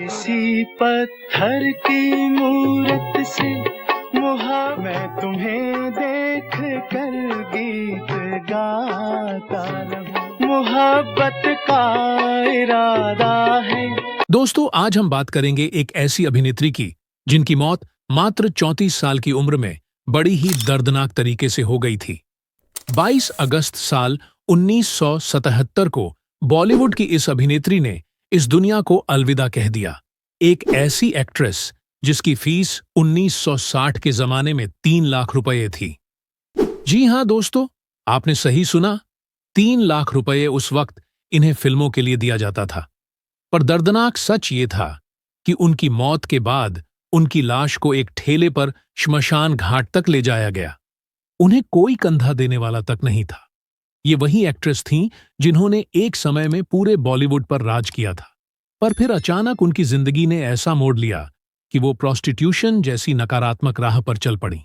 किसी पत्थर की मूरत से मैं तुम्हें देख कर गीत गाता रहूं, मोहब्बत का इरादा है। दोस्तों, आज हम बात करेंगे एक ऐसी अभिनेत्री की जिनकी मौत मात्र 34 साल की उम्र में बड़ी ही दर्दनाक तरीके से हो गई थी। 22 अगस्त साल 1977 को बॉलीवुड की इस अभिनेत्री ने इस दुनिया को अलविदा कह दिया। एक ऐसी एक्ट्रेस जिसकी फीस 1960 के जमाने में 3 लाख रुपए थी। जी हां दोस्तों, आपने सही सुना, 3 लाख रुपए उस वक्त इन्हें फिल्मों के लिए दिया जाता था। पर दर्दनाक सच ये था कि उनकी मौत के बाद उनकी लाश को एक ठेले पर श्मशान घाट तक ले जाया गया। उन्हें कोई कंधा देने वाला तक नहीं था। ये वही एक्ट्रेस थीं जिन्होंने एक समय में पूरे बॉलीवुड पर राज किया था, पर फिर अचानक उनकी जिंदगी ने ऐसा मोड़ लिया कि वो प्रोस्टिट्यूशन जैसी नकारात्मक राह पर चल पड़ी।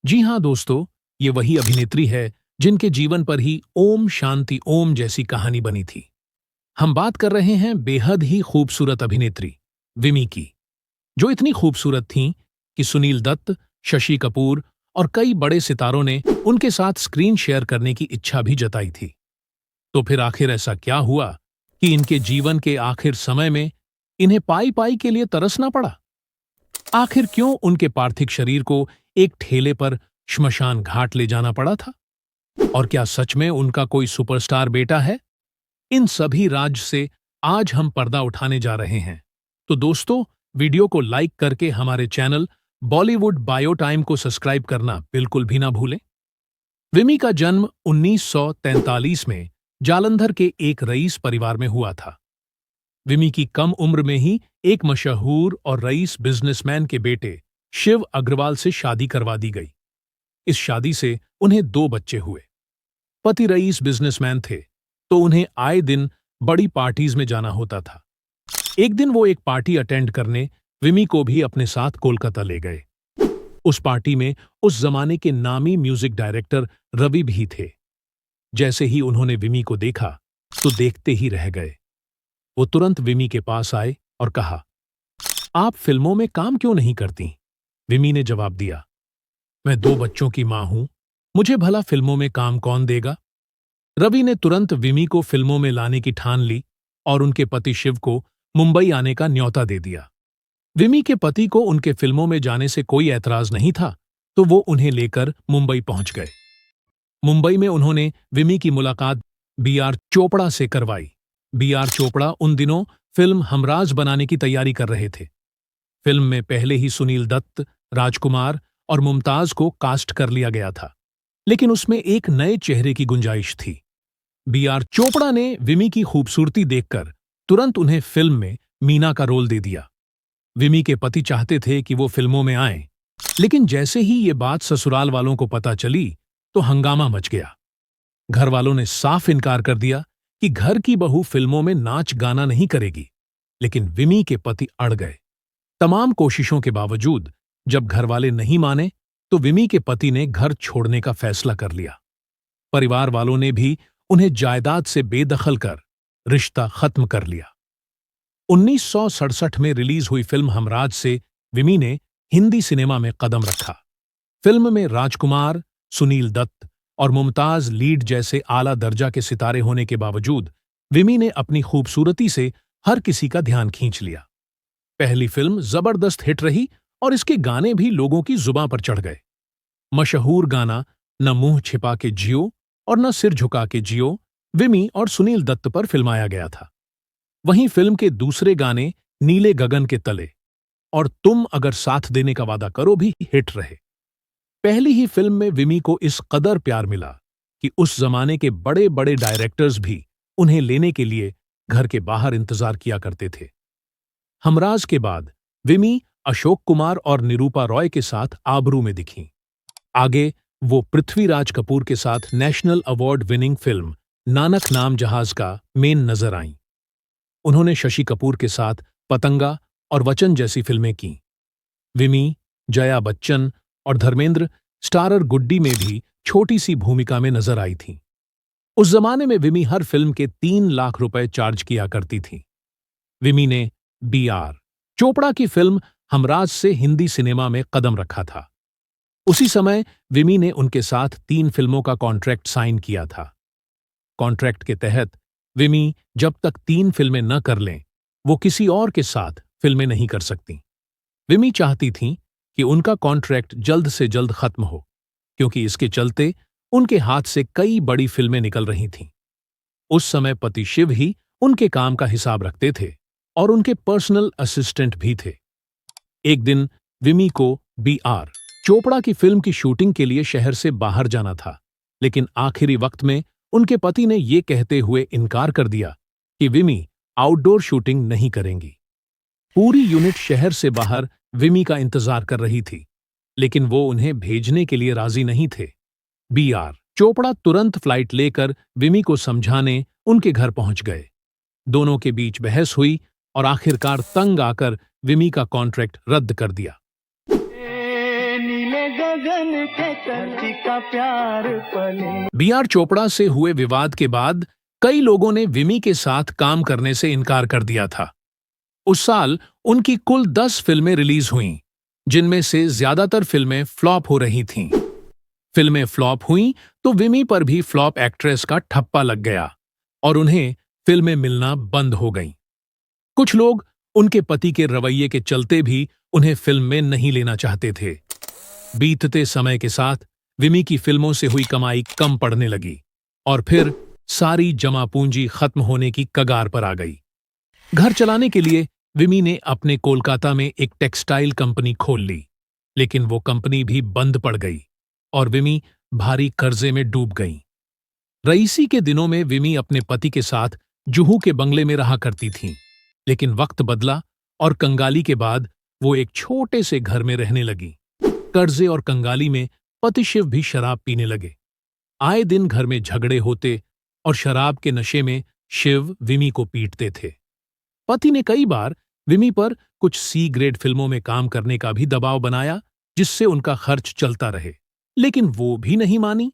जी हां दोस्तों, ये वही अभिनेत्री है जिनके जीवन पर ही ओम शांति ओम जैसी कहानी बनी थी। हम बात कर रहे हैं बेहद ही खूबसूरत अभिनेत्री विमी की, जो इतनी खूबसूरत थीं कि सुनील दत्त, शशि कपूर और कई बड़े सितारों ने उनके साथ स्क्रीन शेयर करने की इच्छा भी जताई थी। तो फिर आखिर ऐसा क्या हुआ कि इनके जीवन के आखिर समय में इन्हें पाई पाई के लिए तरसना पड़ा? आखिर क्यों उनके पार्थिव शरीर को एक ठेले पर श्मशान घाट ले जाना पड़ा था? और क्या सच में उनका कोई सुपरस्टार बेटा है? इन सभी राज से आज हम पर्दा उठाने जा रहे हैं। तो दोस्तों, वीडियो को लाइक करके हमारे चैनल बॉलीवुड बायो टाइम को सब्सक्राइब करना बिल्कुल भी ना भूलें। विमी का जन्म 1943 में जालंधर के एक रईस परिवार में हुआ था। विमी की कम उम्र में ही एक मशहूर और रईस बिजनेसमैन के बेटे शिव अग्रवाल से शादी करवा दी गई। इस शादी से उन्हें 2 बच्चे हुए। पति रईस बिजनेसमैन थे, तो उन्हें आए दिन बड़ी पार्टीज में जाना होता था। एक दिन वो एक पार्टी अटेंड करने विमी को भी अपने साथ कोलकाता ले गए। उस पार्टी में उस जमाने के नामी म्यूजिक डायरेक्टर रवि भी थे। जैसे ही उन्होंने विमी को देखा तो देखते ही रह गए। वो तुरंत विमी के पास आए और कहा, आप फिल्मों में काम क्यों नहीं करती? विमी ने जवाब दिया, मैं 2 बच्चों की मां हूं, मुझे भला फिल्मों में काम कौन देगा? रवि ने तुरंत विमी को फिल्मों में लाने की ठान ली और उनके पति शिव को मुंबई आने का न्योता दे दिया। विमी के पति को उनके फिल्मों में जाने से कोई ऐतराज नहीं था, तो वो उन्हें लेकर मुंबई पहुंच गए। मुंबई में उन्होंने विमी की मुलाकात बी.आर. चोपड़ा से करवाई। बी.आर. चोपड़ा उन दिनों फिल्म हमराज बनाने की तैयारी कर रहे थे। फिल्म में पहले ही सुनील दत्त, राजकुमार और मुमताज को कास्ट कर लिया गया था, लेकिन उसमें एक नए चेहरे की गुंजाइश थी। बी.आर. चोपड़ा ने विमी की खूबसूरती देखकर तुरंत उन्हें फिल्म में मीना का रोल दे दिया। विमी के पति चाहते थे कि वो फिल्मों में आएं, लेकिन जैसे ही ये बात ससुराल वालों को पता चली तो हंगामा मच गया। घर वालों ने साफ इनकार कर दिया कि घर की बहू फिल्मों में नाच गाना नहीं करेगी, लेकिन विमी के पति अड़ गए। तमाम कोशिशों के बावजूद जब घर वाले नहीं माने तो विमी के पति ने घर छोड़ने का फैसला कर लिया। परिवार वालों ने भी उन्हें जायदाद से बेदखल कर रिश्ता खत्म कर लिया। 1967 में रिलीज हुई फिल्म हमराज से विमी ने हिंदी सिनेमा में कदम रखा। फिल्म में राजकुमार, सुनील दत्त और मुमताज लीड जैसे आला दर्जा के सितारे होने के बावजूद विमी ने अपनी खूबसूरती से हर किसी का ध्यान खींच लिया। पहली फिल्म जबरदस्त हिट रही और इसके गाने भी लोगों की जुबां पर चढ़ गए। मशहूर गाना न मुंह छिपा के जियो और न सिर झुका के जियो विमी और सुनील दत्त पर फिल्माया गया था। वहीं फिल्म के दूसरे गाने नीले गगन के तले और तुम अगर साथ देने का वादा करो भी हिट रहे। पहली ही फिल्म में विमी को इस कदर प्यार मिला कि उस जमाने के बड़े बड़े डायरेक्टर्स भी उन्हें लेने के लिए घर के बाहर इंतजार किया करते थे। हमराज के बाद विमी अशोक कुमार और निरूपा रॉय के साथ आबरू में दिखीं। आगे वो पृथ्वीराज कपूर के साथ national award winning film Nanak नाम जहाज का मेन नजर आईं। उन्होंने शशि कपूर के साथ पतंगा और वचन जैसी फिल्में कीं। विमी, जया बच्चन और धर्मेंद्र स्टारर गुड्डी में भी छोटी सी भूमिका में नजर आई थीं। उस जमाने में विमी हर फिल्म के 3 लाख रुपए चार्ज किया करती थी। विमी ने B.R. चोपड़ा की फिल्म हमराज से हिंदी सिनेमा में कदम रखा था। उसी समय विमी ने उनके साथ 3 फिल्मों का कॉन्ट्रैक्ट साइन किया था। कॉन्ट्रैक्ट के तहत विमी जब तक 3 फिल्में न कर लें, वो किसी और के साथ फिल्में नहीं कर सकती। विमी चाहती थीं कि उनका कॉन्ट्रैक्ट जल्द से जल्द खत्म हो, क्योंकि इसके चलते उनके हाथ से कई बड़ी फिल्में निकल रही थीं। उस समय पति शिव ही उनके काम का हिसाब रखते थे और उनके पर्सनल असिस्टेंट भी थे। एक दिन विमी को B.R. चोपड़ा की फिल्म की शूटिंग के लिए शहर से बाहर जाना था, लेकिन आखिरी वक्त में उनके पति ने ये कहते हुए इनकार कर दिया कि विमी आउटडोर शूटिंग नहीं करेंगी। पूरी यूनिट शहर से बाहर विमी का इंतजार कर रही थी, लेकिन वो उन्हें भेजने के लिए राजी नहीं थे। B.R. चोपड़ा तुरंत फ्लाइट लेकर विमी को समझाने उनके घर पहुंच गए। दोनों के बीच बहस हुई और आखिरकार तंग आकर विमी का कॉन्ट्रैक्ट रद्द कर दिया। नीले गगन के धरती का प्यार पले। B.R. चोपड़ा से हुए विवाद के बाद कई लोगों ने विमी के साथ काम करने से इनकार कर दिया था। उस साल उनकी कुल 10 फिल्में रिलीज हुईं, जिनमें से ज्यादातर फिल्में फ्लॉप हो रही थीं। फिल्में फ्लॉप हुईं तो विमी पर भी फ्लॉप एक्ट्रेस का ठप्पा लग गया और उन्हें फिल्में मिलना बंद हो गईं। कुछ लोग उनके पति के रवैये के चलते भी उन्हें फिल्म में नहीं लेना चाहते थे। बीतते समय के साथ विमी की फिल्मों से हुई कमाई कम पड़ने लगी और फिर सारी जमा पूंजी खत्म होने की कगार पर आ गई। घर चलाने के लिए विमी ने अपने कोलकाता में एक टेक्सटाइल कंपनी खोल ली, लेकिन वो कंपनी भी बंद पड़ गई और विमी भारी कर्जे में डूब गईं। रईसी के दिनों में विमी अपने पति के साथ जुहू के बंगले में रहा करती थीं, लेकिन वक्त बदला और कंगाली के बाद वो एक छोटे से घर में रहने लगी। कर्जे और कंगाली में पति शिव भी शराब पीने लगे। आए दिन घर में झगड़े होते और शराब के नशे में शिव विमी को पीटते थे। पति ने कई बार विमी पर कुछ C ग्रेड फिल्मों में काम करने का भी दबाव बनाया, जिससे उनका खर्च चलता रहे, लेकिन वो भी नहीं मानी।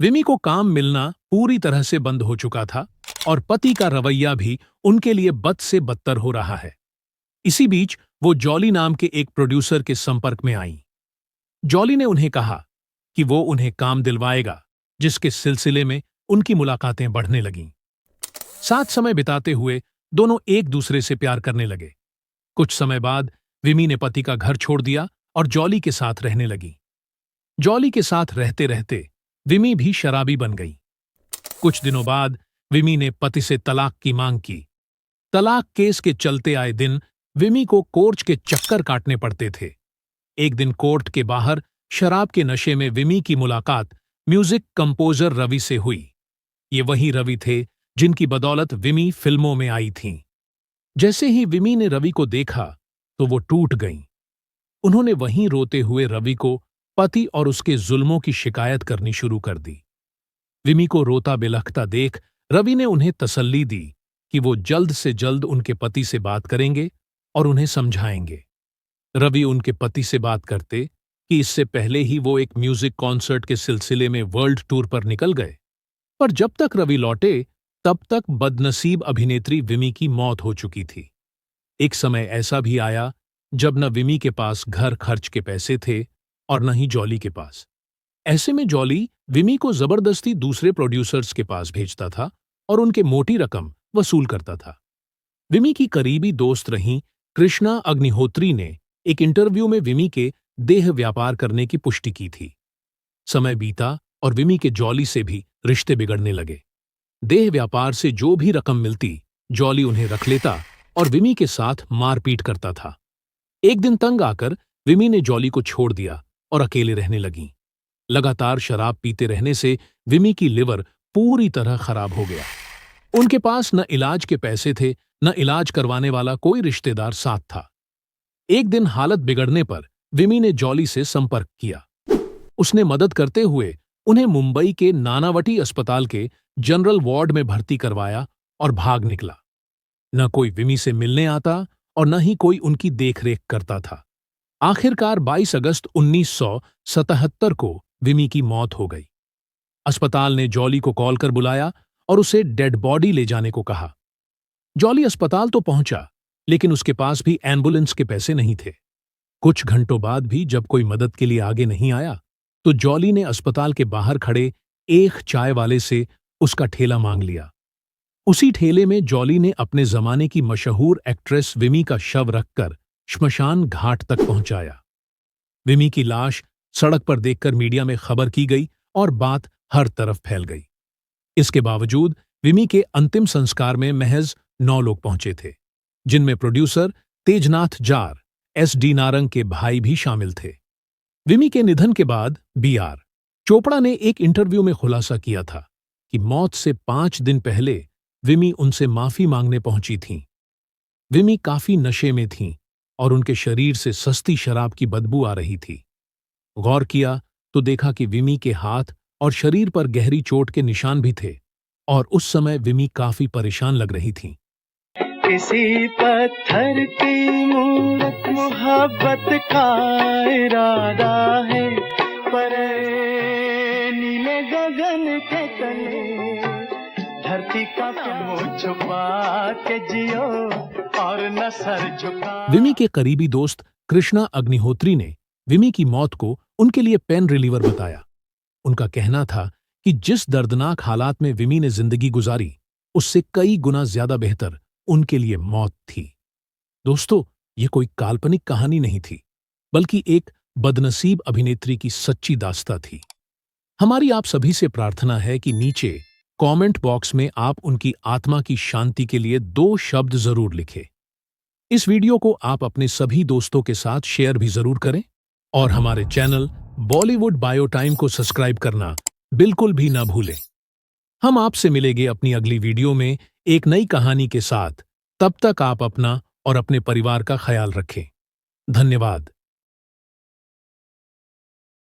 विमी को काम मिलना पूरी तरह से बंद हो चुका था और पति का रवैया भी उनके लिए बद से बदतर हो रहा है। इसी बीच वो जॉली नाम के एक प्रोड्यूसर के संपर्क में आईं। जॉली ने उन्हें कहा कि वो उन्हें काम दिलवाएगा, जिसके सिलसिले में उनकी मुलाकातें बढ़ने लगीं। साथ समय बिताते हुए दोनों एक दूसरे से प्यार करने लगे। कुछ समय बाद विमी ने पति का घर छोड़ दिया और जॉली के साथ रहने लगी। जॉली के साथ रहते रहते विमी भी शराबी बन गई। कुछ दिनों बाद विमी ने पति से तलाक की मांग की। तलाक केस के चलते आए दिन विमी को कोर्ट के चक्कर काटने पड़ते थे। एक दिन कोर्ट के बाहर शराब के नशे में विमी की मुलाकात म्यूजिक कंपोजर रवि से हुई। ये वही रवि थे जिनकी बदौलत विमी फिल्मों में आई थीं। जैसे ही विमी ने रवि को देखा तो वो टूट गईं। उन्होंने वहीं रोते हुए रवि को पति और उसके जुल्मों की शिकायत करनी शुरू कर दी। विमी को रोता बिलखता देख रवि ने उन्हें तसल्ली दी कि वो जल्द से जल्द उनके पति से बात करेंगे और उन्हें समझाएंगे। रवि उनके पति से बात करते कि इससे पहले ही वो एक म्यूजिक कॉन्सर्ट के सिलसिले में वर्ल्ड टूर पर निकल गए, पर जब तक रवि लौटे तब तक बदनसीब अभिनेत्री विमी की मौत हो चुकी थी। एक समय ऐसा भी आया जब न विमी के पास घर खर्च के पैसे थे और न ही जॉली के पास। ऐसे में जॉली विमी को जबरदस्ती दूसरे प्रोड्यूसर्स के पास भेजता था और उनके मोटी रकम वसूल करता था। विमी की करीबी दोस्त रहीं कृष्णा अग्निहोत्री ने एक इंटरव्यू में विमी के देह व्यापार करने की पुष्टि की थी। समय बीता और विमी के जॉली से भी रिश्ते बिगड़ने लगे। देह व्यापार से जो भी रकम मिलती जॉली उन्हें रख लेता और विमी के साथ मारपीट करता था। एक दिन तंग आकर विमी ने जॉली को छोड़ दिया और अकेले रहने लगीं। लगातार शराब पीते रहने से विमी की लिवर पूरी तरह खराब हो गया। उनके पास न इलाज के पैसे थे, न इलाज करवाने वाला कोई रिश्तेदार साथ था। एक दिन हालत बिगड़ने पर विमी ने जॉली से संपर्क किया। उसने मदद करते हुए उन्हें मुंबई के नानावटी अस्पताल के जनरल वार्ड में भर्ती करवाया और भाग निकला। न कोई विमी से मिलने आता और न ही कोई उनकी देखरेख करता था। आखिरकार 22 अगस्त 1977 को विमी की मौत हो गई। अस्पताल ने जॉली को कॉल कर बुलाया और उसे डेड बॉडी ले जाने को कहा। जॉली अस्पताल तो पहुंचा, लेकिन उसके पास भी एम्बुलेंस के पैसे नहीं थे। कुछ घंटों बाद भी जब कोई मदद के लिए आगे नहीं आया, तो जॉली ने अस्पताल के बाहर खड़े एक चाय वाले से उसका ठेला मांग लिया। उसी ठेले में जॉली ने अपने जमाने की मशहूर एक्ट्रेस विमी का शव रखकर श्मशान घाट तक पहुंचाया। विमी की लाश सड़क पर देखकर मीडिया में खबर की गई और बात हर तरफ फैल गई। इसके बावजूद विमी के अंतिम संस्कार में महज 9 लोग पहुंचे थे, जिनमें प्रोड्यूसर तेजनाथ जार, SD नारंग के भाई भी शामिल थे। विमी के निधन के बाद BR चोपड़ा ने एक इंटरव्यू में खुलासा किया था कि मौत से 5 दिन पहले विमी उनसे माफी मांगने पहुंची थीं। विमी काफी नशे में थीं और उनके शरीर से सस्ती शराब की बदबू आ रही थी। गौर किया तो देखा कि विमी के हाथ और शरीर पर गहरी चोट के निशान भी थे और उस समय विमी काफी परेशान लग रही थीं। किसी पत्थर की मूरत मोहब्बत का इरादा है, पर नीले गगन के तले धरती का मुंह छुपा के जियो और न सर झुका। विमी के करीबी दोस्त कृष्णा अग्निहोत्री ने विमी की मौत को उनके लिए पेन रिलीवर बताया। उनका कहना था कि जिस दर्दनाक हालात में विमी ने जिंदगी गुजारी, उससे कई गुना ज्यादा बेहतर उनके लिए मौत थी। दोस्तों, ये कोई काल्पनिक कहानी नहीं थी, बल्कि एक बदनसीब अभिनेत्री की सच्ची दास्तां थी। हमारी आप सभी से प्रार्थना है कि नीचे कमेंट बॉक्स में आप उनकी आत्मा की शांति के लिए 2 शब्द जरूर लिखें। इस वीडियो को आप अपने सभी दोस्तों के साथ शेयर भी जरूर करें और हमारे चैनल बॉलीवुड बायो टाइम को सब्सक्राइब करना बिल्कुल भी ना भूलें। हम आपसे मिलेंगे अपनी अगली वीडियो में एक नई कहानी के साथ। तब तक आप अपना और अपने परिवार का ख्याल रखें। धन्यवाद।